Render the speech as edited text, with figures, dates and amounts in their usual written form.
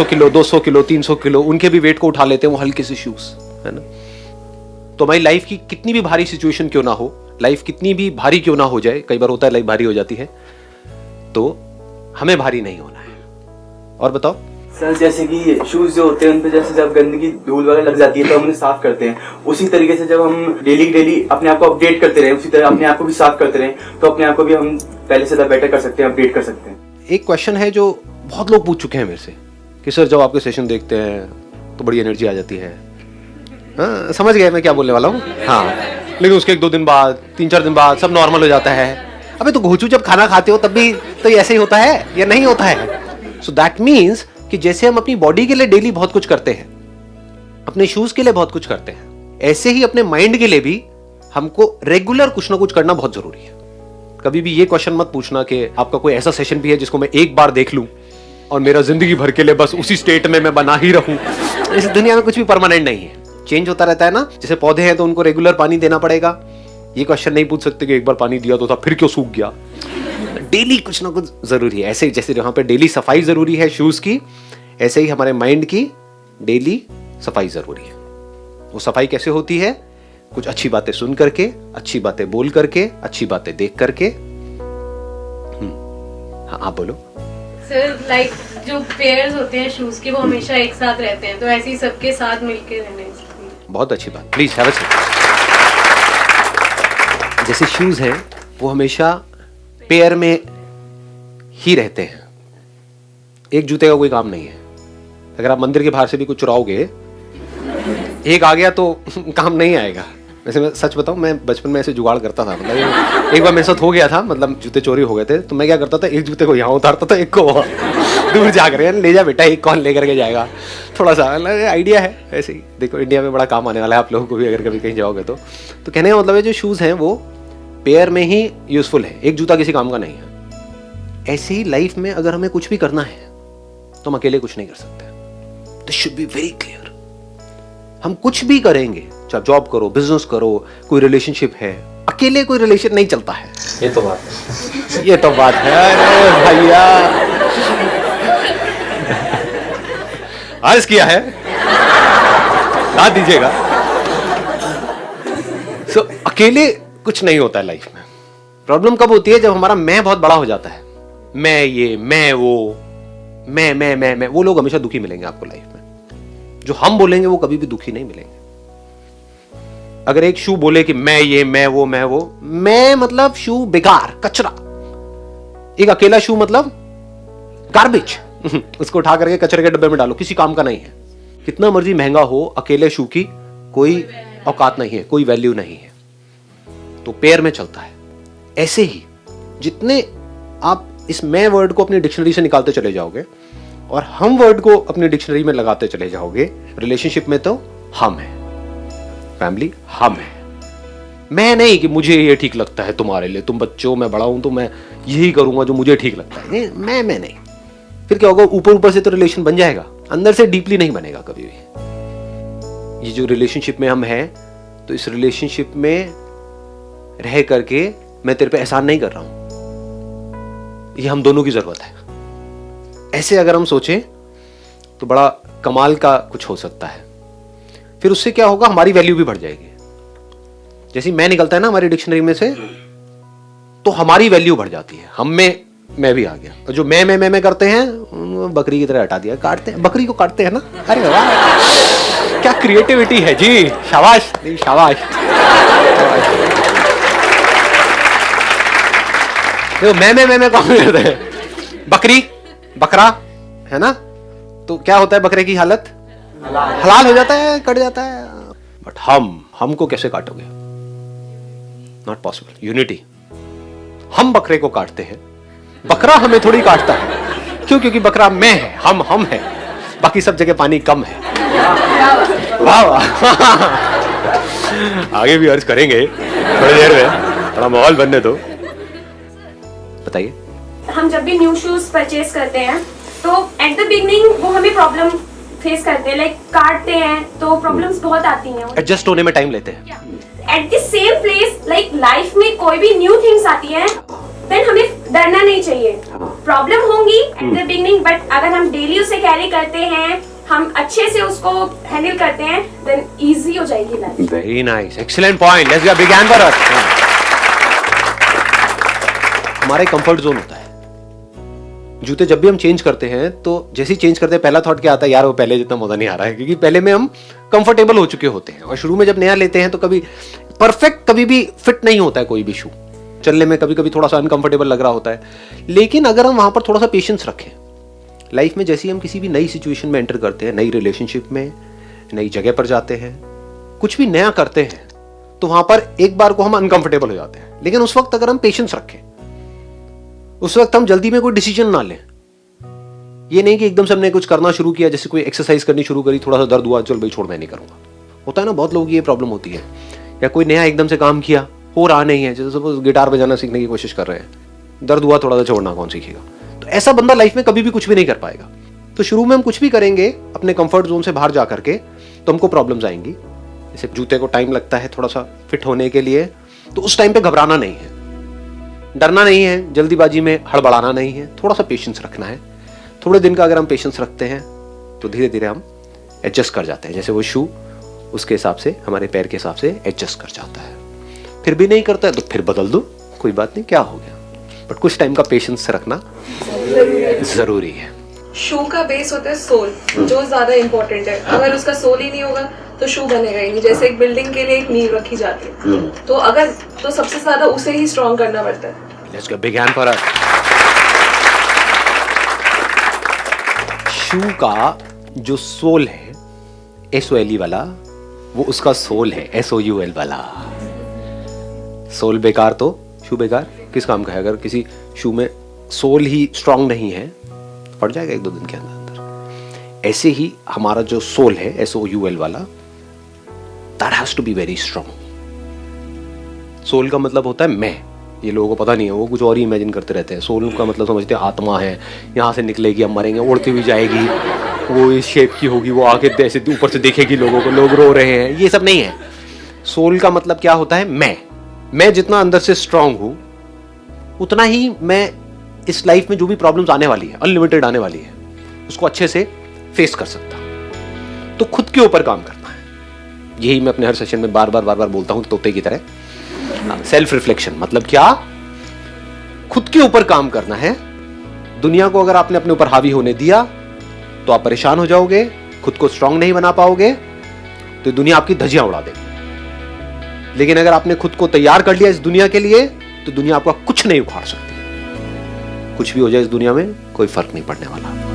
Kilo 200 kilo 300 kilo उनके भी wait को उठा लेते हैं वो हल्के से शूज, है ना। तो हमारी लाइफ की कितनी भी भारी सिचुएशन क्यों ना हो, लाइफ कितनी भी भारी क्यों ना हो जाए, कई बार होता है लाइफ भारी हो जाती है, तो हमें भारी नहीं होना है। और बताओ सर, जैसे कि शूज जो होते हैं उन पे जैसे जब गंदगी धूल वगैरह लग जाती है तो हम उन्हें साफ करते हैं, उसी तरीके से जब हम डेली अपने आप को अपडेट करते रहे, उसी तरह अपने आप को भी साफ करते रहे तो अपने आप को भी हम पहले से ज्यादा बेटर कर सकते हैं, अपडेट कर सकते हैं। एक क्वेश्चन है जो बहुत लोग पूछ चुके हैं मेरे से कि सर जब आपके सेशन देखते हैं तो बड़ी एनर्जी आ जाती है। हाँ, समझ गए मैं क्या बोलने वाला हूँ। हाँ, लेकिन उसके 1-2 दिन बाद 3-4 दिन बाद सब नॉर्मल हो जाता है। अबे तो घोचू जब खाना खाते हो तब भी तो ऐसे ही होता है या नहीं होता है? सो दैट मीन्स कि जैसे हम अपनी बॉडी के लिए डेली बहुत कुछ करते हैं, अपने शूज के लिए बहुत कुछ करते हैं, ऐसे ही अपने माइंड के लिए भी हमको रेगुलर कुछ ना कुछ करना बहुत जरूरी है। कभी भी ये क्वेश्चन मत पूछना कि आपका कोई ऐसा सेशन भी है जिसको मैं एक बार देख लूं और मेरा जिंदगी भर के लिए बस उसी स्टेट में मैं बना ही रहूं। इस दुनिया में कुछ भी परमानेंट नहीं है, चेंज होता रहता है ना। जैसे पौधे हैं तो उनको रेगुलर पानी देना पड़ेगा। ये क्वेश्चन नहीं पूछ सकते कि एक बार पानी दिया तो था फिर क्यों सूख गया। डेली कुछ ना कुछ जरूरी है। ऐसे ही जैसे यहाँ पे डेली सफाई जरूरी है शूज की, ऐसे ही हमारे माइंड की डेली सफाई जरूरी है। वो सफाई कैसे होती है? कुछ अच्छी बातें सुन करके, अच्छी बातें बोल करके, अच्छी बातें देख करके। हाँ आप बोलो। सर लाइक जो पेयर्स होते हैं शूज के वो हमेशा एक साथ रहते हैं, तो ऐसे ही सबके साथ मिलके रहने चाहिए। बहुत अच्छी बात, प्लीज हैव अ सीट। जैसे शूज हैं वो हमेशा पेयर में ही रहते हैं, एक जूते का कोई काम नहीं है। अगर आप मंदिर के बाहर से भी कुछ चुराओगे, एक आ गया तो काम नहीं आएगा। वैसे मैं सच बताऊं, मैं बचपन में ऐसे जुगाड़ करता था। मतलब एक बार मेरे साथ हो गया था, मतलब जूते चोरी हो गए थे, तो मैं क्या करता था, एक जूते को यहाँ उतारता था, एक को वहाँ दूर जा कर ले जा बेटा, एक कौन लेकर के जाएगा। थोड़ा सा आइडिया है। ऐसे ही देखो इंडिया में बड़ा काम आने वाला है आप लोगों को भी, अगर कभी कहीं जाओगे तो कहने का मतलब है जो शूज़ हैं वो पेयर में ही यूजफुल है, एक जूता किसी काम का नहीं है। ऐसे ही लाइफ में अगर हमें कुछ भी करना है तो हम अकेले कुछ नहीं कर सकते। This should be very clear. हम कुछ भी करेंगे, चाहे जॉब करो, बिजनेस करो, कोई रिलेशनशिप है, अकेले कोई रिलेशन नहीं चलता है। ये तो बात है, ये तो बात है। अरे भैया आज किया है, याद दीजिएगा। अकेले कुछ नहीं होता है लाइफ में। प्रॉब्लम कब होती है? जब हमारा मैं बहुत बड़ा हो जाता है। मैं ये, मैं वो, मैं वो लोग हमेशा दुखी मिलेंगे आपको लाइफ में। जो हम बोलेंगे वो कभी भी दुखी नहीं मिलेंगे। अगर एक शू बोले कि मैं ये, मैं वो, मैं मतलब शू बेकार, कचरा। एक अकेला शू मतलब गार्बेज। उसको उठा करके कचरे के डब्बे में डालो, किसी काम का नहीं है। कितना मर्जी महंगा हो, अकेले शू की कोई औकात नहीं है, कोई वैल्यू नहीं है। तो पेयर में चलता है। ऐसे ही जितने आप इस मैं वर्ड को अपनी डिक्शनरी से निकालते चले जाओगे और हम वर्ड को अपनी डिक्शनरी में लगाते चले जाओगे, रिलेशनशिप में तो हम है, फैमिली हम है। मैं नहीं कि मुझे ये ठीक लगता है तुम्हारे लिए, तुम बच्चों मैं बड़ा हूं तो मैं यही करूंगा जो मुझे ठीक लगता है। नहीं, मैं नहीं। फिर क्या होगा? ऊपर ऊपर से तो रिलेशन बन जाएगा, अंदर से डीपली नहीं बनेगा कभी भी। ये जो रिलेशनशिप में हम हैं, तो इस रिलेशनशिप में रह करके मैं तेरे पे एहसान नहीं कर रहा हूं, ये हम दोनों की जरूरत है। ऐसे अगर हम सोचें तो बड़ा कमाल का कुछ हो सकता है। फिर उससे क्या होगा? हमारी वैल्यू भी बढ़ जाएगी। जैसे मैं निकलता है ना हमारी डिक्शनरी में से, तो हमारी वैल्यू बढ़ जाती है। हम में मैं भी आ गया। और जो मैं करते हैं, बकरी की तरह हटा दिया, काटते हैं, बकरी को काटते हैं ना। अरे वाह, क्या क्रिएटिविटी है जी, शाबाश, नहीं शाबाश। देखो मैं कौन करते हैं? बकरी, बकरा है ना, तो क्या होता है? बकरे की हालत हलाल हो जाता है, कट जाता है। बट हमको कैसे काटोगे? Not possible. यूनिटी। हम बकरे को काटते हैं, बकरा हमें थोड़ी काटता है। क्यों? क्योंकि बकरा मैं है, हम है, बाकी सब जगह पानी कम है। वाह वाह। आगे भी अर्ज करेंगे थोड़ी देर में, थोड़ा माहौल बनने दो। बताइए। हम जब भी न्यू शूज परचेज करते हैं तो एट द बिगनिंग वो हमें प्रॉब्लम फेस करते हैं, लाइक काटते हैं तो प्रॉब्लम्स बहुत आती हैं, एडजस्ट होने में टाइम लेते हैं। At the same place like life में कोई भी न्यू थिंग्स आती हैं देन हमें डरना नहीं चाहिए। हाँ। प्रॉब्लम होंगी एट द बिगनिंग, बट अगर हम डेली उसे कैरी करते हैं, हम अच्छे से उसको हैंडल करते हैं, देन इजी हो जाएगी life. Very nice, excellent point, let's give a big hand for अस। हमारा कंफर्ट जोन होता है। जूते जब भी हम चेंज करते हैं तो जैसे ही चेंज करते हैं पहला थॉट क्या आता है, यार वो पहले जितना मजा नहीं आ रहा है, क्योंकि पहले में हम कंफर्टेबल हो चुके होते हैं। और शुरू में जब नया लेते हैं तो कभी परफेक्ट कभी भी फिट नहीं होता है कोई भी शू, चलने में कभी कभी थोड़ा सा अनकंफर्टेबल लग रहा होता है। लेकिन अगर हम वहां पर थोड़ा सा पेशेंस रखें, लाइफ में जैसे ही हम किसी भी नई सिचुएशन में एंटर करते हैं, नई रिलेशनशिप में, नई जगह पर जाते हैं, कुछ भी नया करते हैं, तो वहां पर एक बार को हम अनकंफर्टेबल हो जाते हैं। लेकिन उस वक्त अगर हम पेशेंस रखें, उस वक्त हम जल्दी में कोई डिसीजन ना लें। ये नहीं कि एकदम से हमने कुछ करना शुरू किया, जैसे कोई एक्सरसाइज करनी शुरू करी, थोड़ा सा दर्द हुआ, चल भाई छोड़ मैं नहीं करूंगा। होता है ना, बहुत लोगों की ये प्रॉब्लम होती है। या कोई नया एकदम से काम किया, हो रहा नहीं है, जैसे सपोज गिटार बजाना सीखने की कोशिश कर रहे हैं, दर्द हुआ थोड़ा सा, छोड़ना कौन सीखेगा। तो ऐसा बंदा लाइफ में कभी भी कुछ भी नहीं कर पाएगा। तो शुरू में हम कुछ भी करेंगे अपने कंफर्ट जोन से बाहर जा करके, तो हमको प्रॉब्लम्स आएंगी। जैसे जूते को टाइम लगता है थोड़ा सा फिट होने के लिए, तो उस टाइम पे घबराना नहीं है, डरना नहीं है, जल्दीबाजी में हड़बड़ाना नहीं है, थोड़ा सा पेशेंस रखना है। थोड़े दिन का अगर हम पेशेंस रखते हैं तो धीरे धीरे हम एडजस्ट कर जाते हैं। जैसे वो शू उसके हिसाब से, हमारे पैर के हिसाब से एडजस्ट कर जाता है। फिर भी नहीं करता है तो फिर बदल दो, कोई बात नहीं, क्या हो गया। बट कुछ टाइम का पेशेंस रखना जरूरी है। शू का बेस होता है सोल, जो ज्यादा इंपॉर्टेंट है। अगर उसका सोल ही नहीं होगा तो शू बनेगा ही नहीं। जैसे एक बिल्डिंग के लिए एक नींव रखी जाती है, तो सबसे ज्यादा उसे ही स्ट्रॉन्ग करना पड़ता है। Let's give big hand for us. Shoe का जो सोल है, SOLE वाला, वो उसका सोल है, SOUL वाला। सोल बेकार तो शू बेकार किस काम का है। अगर किसी शू में सोल ही स्ट्रांग नहीं है, पड़ जाएगा 1-2 दिन के अंदर। ऐसे ही हमारा जो सोल है, SOUL वाला, that has to be very strong. Soul का मतलब होता है मैं। ये लोगों को पता नहीं है, वो कुछ और ही इमेजिन करते रहते हैं। सोल का मतलब समझते हैं आत्मा है, यहाँ से निकलेगी, हम मरेंगे, उड़ती हुई जाएगी, वो इस शेप की होगी, वो आके ऐसे ऊपर से देखेगी लोगों को, लोग रो रहे हैं। ये सब नहीं है। सोल का मतलब क्या होता है, मैं जितना अंदर से स्ट्रांग हूं, उतना ही मैं इस लाइफ में जो भी प्रॉब्लम्स आने वाली है, अनलिमिटेड आने वाली है, उसको अच्छे से फेस कर सकता हूं। तो खुद के ऊपर काम करना है। यही मैं अपने हर सेशन में बार बार बोलता हूं तोते की तरह। सेल्फ रिफ्लेक्शन मतलब क्या, खुद के ऊपर काम करना है। दुनिया को अगर आपने अपने ऊपर हावी होने दिया तो आप परेशान हो जाओगे, खुद को स्ट्रांग नहीं बना पाओगे, तो दुनिया आपकी धज्जियां उड़ा देगी। लेकिन अगर आपने खुद को तैयार कर लिया इस दुनिया के लिए, तो दुनिया आपका कुछ नहीं उखाड़ सकती। कुछ भी हो जाए इस दुनिया में कोई फर्क नहीं पड़ने वाला।